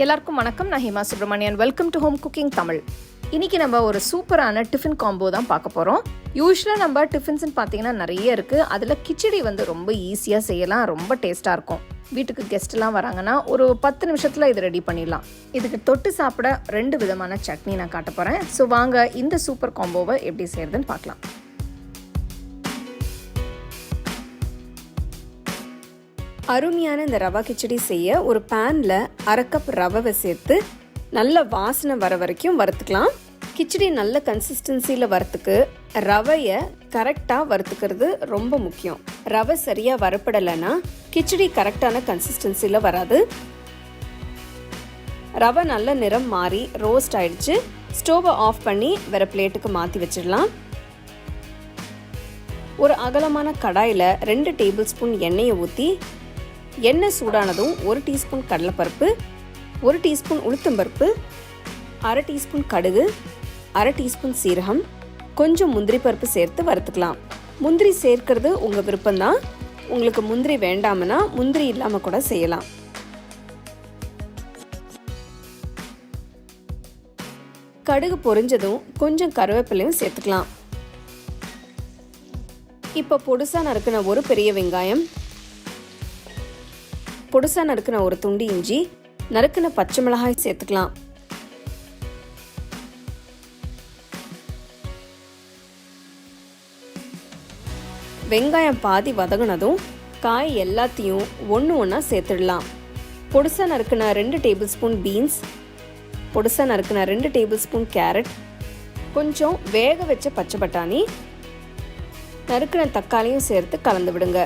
எல்லாருக்கும் வணக்கம். நான் Hema Subramanian. Welcome to home cooking Tamil. இன்றைக்கி நம்ம ஒரு சூப்பரான டிஃபின் காம்போ தான் பார்க்க போகிறோம். யூஸ்வலாக நம்ம டிஃபின்ஸ்ன்னு பார்த்தீங்கன்னா நிறைய இருக்குது. அதில் கிச்சடி ரொம்ப ஈஸியாக செய்யலாம், ரொம்ப டேஸ்ட்டாக இருக்கும். வீட்டுக்கு கெஸ்ட்லாம் வராங்கன்னா ஒரு 10 நிமிஷத்தில் இது ரெடி பண்ணிடலாம். இதுக்கு தொட்டு சாப்பிட 2 விதமான சட்னி நான் காட்ட போகிறேன். ஸோ வாங்க இந்த சூப்பர் காம்போவை எப்படி செய்கிறதுன்னு பார்க்கலாம். அருமையான இந்த ரவா கிச்சடி செய்ய ஒரு பேனில் 1/2 கப் ரவை சேர்த்து நல்ல வாசனை வர வரைக்கும் வறுத்துக்கலாம். கிச்சடி நல்ல கன்சிஸ்டன்சியில் வறுத்துக்கு ரவையை கரெக்டாக வறுத்துக்கிறது ரொம்ப முக்கியம். ரவை சரியாக வறுப்படலைன்னா கிச்சடி கரெக்டான கன்சிஸ்டன்சியில் வராது. ரவை நல்ல நிறம் மாறி ரோஸ்ட் ஆயிடுச்சு. ஸ்டோவை ஆஃப் பண்ணி வேறு பிளேட்டுக்கு மாற்றி வச்சிடலாம். ஒரு அகலமான கடாயில் 2 டேபிள் ஸ்பூன் எண்ணெயை ஊற்றி எண்ணெய் சூடானதும் 1 டீஸ்பூன் கடலைப்பருப்பு, 1 டீஸ்பூன் உளுத்தம்பருப்பு, 1/2 டீஸ்பூன் கடுகு, 1/2 டீஸ்பூன் சீரகம், கொஞ்சம் முந்திரி பருப்பு சேர்த்து வறுத்துக்கலாம். முந்திரி சேர்க்கிறது உங்கள் விருப்பம்தான். உங்களுக்கு முந்திரி வேண்டாமனா முந்திரி இல்லாமல் கூட செய்யலாம். கடுகு பொரிஞ்சதும் கொஞ்சம் கருவேப்பிலையும் சேர்த்துக்கலாம். இப்போ பொடுசாக நறுக்கின ஒரு பெரிய வெங்காயம், பொடுசா நறுக்கின ஒரு துண்டு இஞ்சி, நறுக்கின பச்சை மிளகாய் சேர்த்துக்கலாம். வெங்காயம் பாதி வதங்கினதும் காய் எல்லாத்தையும் ஒன்றா சேர்த்துடலாம். பொடுசா நறுக்கின 2 டேபிள் ஸ்பூன் பீன்ஸ், பொடுசா நறுக்கின 2 டேபிள் ஸ்பூன் கேரட், கொஞ்சம் வேக வச்ச பச்சை பட்டாணி, நறுக்கின தக்காளியும் சேர்த்து கலந்து விடுங்க.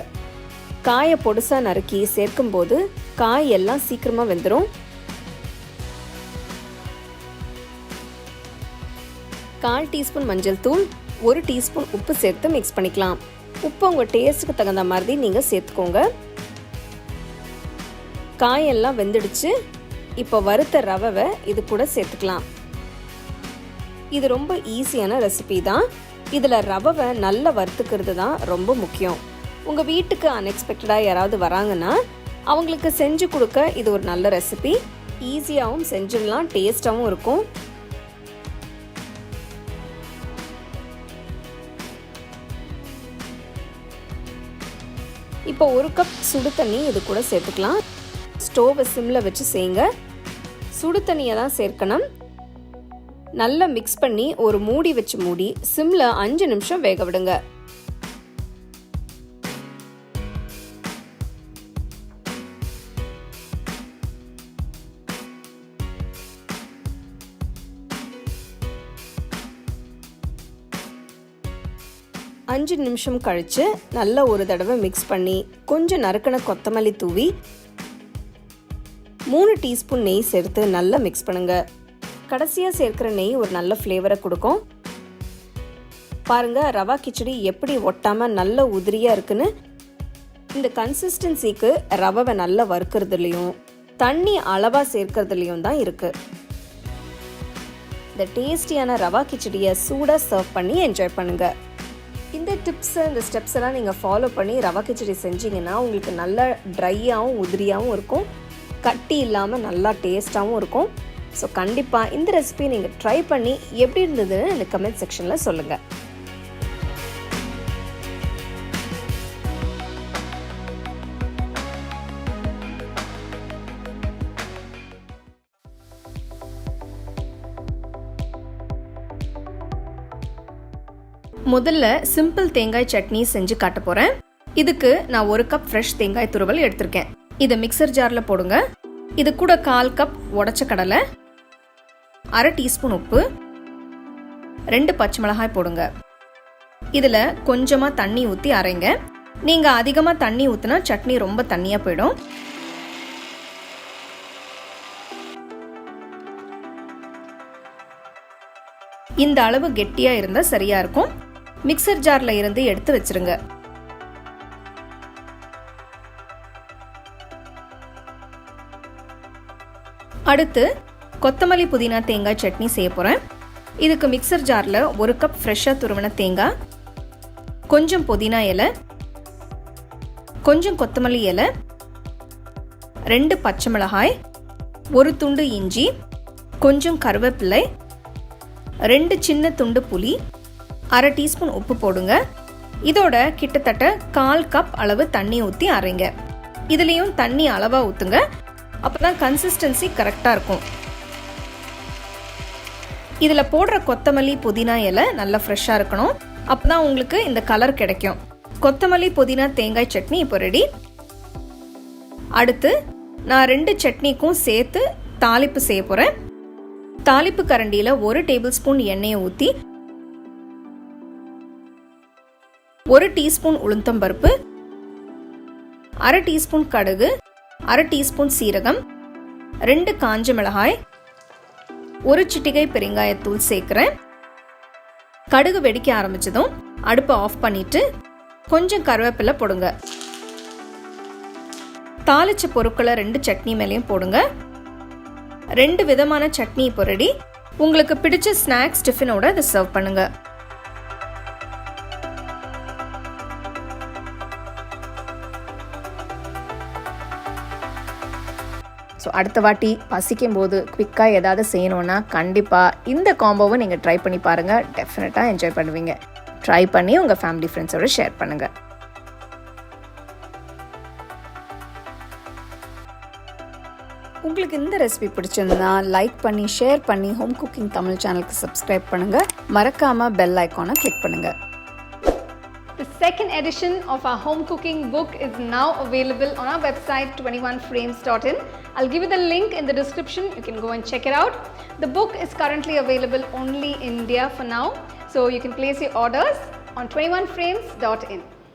காயை பொடுசா நறுக்கி சேர்க்கும்போது காய் எல்லாம் சீக்கிரமா வெந்துடும். 1/4 டீஸ்பூன் மஞ்சள் தூள், 1 டீஸ்பூன் உப்பு சேர்த்து மிக்ஸ் பண்ணிக்கலாம். உப்பு உங்கள் டேஸ்ட்டுக்கு தகுந்த மாதிரி நீங்கள் சேர்த்துக்கோங்க. காயெல்லாம் வெந்துடுச்சு. இப்போ வறுத்த ரவை இது கூட சேர்த்துக்கலாம். இது ரொம்ப ஈஸியான ரெசிபி தான். இதில் ரவை நல்லா வறுத்துக்கிறது தான் ரொம்ப முக்கியம். உங்கள் வீட்டுக்கு அன்எக்ஸ்பெக்டடாக யாராவது வராங்கன்னா அவங்களுக்கு செஞ்சு கொடுக்க இது ஒரு நல்ல ரெசிபி. ஈஸியாகவும் செஞ்சிடலாம், டேஸ்டாகவும் இருக்கும். இப்போ 1 கப் சுடு தண்ணி இது கூட சேர்த்துக்கலாம். ஸ்டோவை சிம்மில் வச்சு செய்யுங்க. சுடு தண்ணியை தான் சேர்க்கணும். நல்லா மிக்ஸ் பண்ணி ஒரு மூடி வச்சு மூடி சிம்மில் 5 நிமிஷம் வேக விடுங்க. அஞ்சு நிமிஷம் கழித்து நல்லா ஒரு தடவை மிக்ஸ் பண்ணி கொஞ்சம் நறுக்கின கொத்தமல்லி தூவி 3 டீஸ்பூன் நெய் சேர்த்து நல்லா மிக்ஸ் பண்ணுங்க. கடைசியாக சேர்க்கிற நெய் ஒரு நல்ல ஃப்ளேவரை கொடுக்கும். பாருங்க, ரவா கிச்சடி எப்படி ஒட்டாமல் நல்ல உதிரியாக இருக்குன்னு. இந்த கன்சிஸ்டன்சிக்கு ரவை நல்லா வறுக்கிறதுலையும் தண்ணி அளவாக சேர்க்கறதுலையும் தான் இருக்கு. இந்த டேஸ்டியான ரவா கிச்சடியை சூடாக சர்வ் பண்ணி என்ஜாய் பண்ணுங்க. இந்த டிப்ஸ், இந்த ஸ்டெப்ஸ் எல்லாம் நீங்கள் ஃபாலோ பண்ணி ரவா கிச்சடி செஞ்சிங்கன்னா உங்களுக்கு நல்லா ட்ரையாகவும் உதிரியாகவும் இருக்கும். கட்டி இல்லாமல் நல்லா டேஸ்ட்டாகவும் இருக்கும். ஸோ கண்டிப்பாக இந்த ரெசிபியை நீங்கள் ட்ரை பண்ணி எப்படி இருந்ததுன்னு எனக்கு கமெண்ட் செக்ஷனில் சொல்லுங்கள். முதல்ல சிம்பிள் தேங்காய் சட்னி செஞ்சு காட்ட போகிறேன். இதுக்கு நான் 1 கப் ஃப்ரெஷ் தேங்காய் துருவல் எடுத்திருக்கேன். இதை மிக்சர் ஜாரில் போடுங்க. இது கூட 1/4 கப் உடைச்ச கடலை, 1/2 டீஸ்பூன் உப்பு, 2 பச்சை மிளகாய் போடுங்க. இதில் கொஞ்சமாக தண்ணி ஊற்றி அரைங்க. நீங்கள் அதிகமாக தண்ணி ஊற்றினா சட்னி ரொம்ப தண்ணியாக போயிடும். இந்த அளவு கெட்டியாக இருந்தால் சரியாக இருக்கும். மிக்சர் ஜாரில் இருந்து எடுத்து வச்சிருங்க. அடுத்து கொத்தமல்லி புதினா தேங்காய் சட்னி செய்ய போகிறேன். இதுக்கு மிக்சர் ஜாரில் 1 கப் ஃப்ரெஷ்ஷாக துருவின தேங்காய், கொஞ்சம் புதினா இலை, கொஞ்சம் கொத்தமல்லி இலை, 2 பச்சை மிளகாய், ஒரு துண்டு இஞ்சி, கொஞ்சம் கருவேப்பிலை, 2 சின்ன துண்டு புளி, 1/2 டீஸ்பூன் உப்பு போடுங்க. இதோட கிட்டத்தட்ட 1/4 கப் அளவு தண்ணி ஊற்றி அரைங்க. இதுலேயும் தண்ணி அளவாக ஊற்றுங்க, அப்போ தான் கன்சிஸ்டன்சி கரெக்டாக இருக்கும். இதில் போடுற கொத்தமல்லி புதினா இலை நல்லா ஃப்ரெஷ்ஷாக இருக்கணும், அப்போ தான் உங்களுக்கு இந்த கலர் கிடைக்கும். கொத்தமல்லி புதினா தேங்காய் சட்னி இப்போ ரெடி. அடுத்து நான் 2 சட்னிக்கும் சேர்த்து தாளிப்பு செய்ய போகிறேன். தாளிப்பு கரண்டியில் 1 டேபிள் ஸ்பூன் எண்ணெயை ஊற்றி 1 டீஸ்பூன் உளுத்தம்பருப்பு, 1/2 டீஸ்பூன் கடுகு, 1/2 டீஸ்பூன் சீரகம், 2 காஞ்ச மிளகாய், 1 சிட்டிகை பெருங்காயத்தூள் சேர்க்குறேன். கடுகு வெடிக்க ஆரம்பிச்சதும் அடுப்பை ஆஃப் பண்ணிட்டு கொஞ்சம் கருவேப்பிலை போடுங்க. தாளிச்ச பொருட்களை 2 சட்னி மேலேயும் போடுங்க. 2 விதமான சட்னி இப்போ ரெடி. உங்களுக்கு பிடிச்ச ஸ்நாக்ஸ் டிஃபினோட இதை சர்வ் பண்ணுங்க. ஸோ அடுத்த வாட்டி பசிக்கும் போது குவிக்காக ஏதாவது செய்யணுன்னா கண்டிப்பாக இந்த காம்போவை நீங்கள் ட்ரை பண்ணி பாருங்கள். டெஃபினட்டாக என்ஜாய் பண்ணுவீங்க. ட்ரை பண்ணி உங்கள் ஃபேமிலி ஃப்ரெண்ட்ஸோட ஷேர் பண்ணுங்கள். உங்களுக்கு இந்த ரெசிபி பிடிச்சிருந்தா லைக் பண்ணி ஷேர் பண்ணி ஹோம் குக்கிங் தமிழ் சேனலுக்கு சப்ஸ்கிரைப் பண்ணுங்கள். மறக்காமல் பெல் ஐக்கானை கிளிக் பண்ணுங்கள். The second edition of our home cooking book is now available on our website 21frames.in. I'll give you the link in the description. You can go and check it out. The book is currently available only in India for now, so you can place your orders on 21frames.in.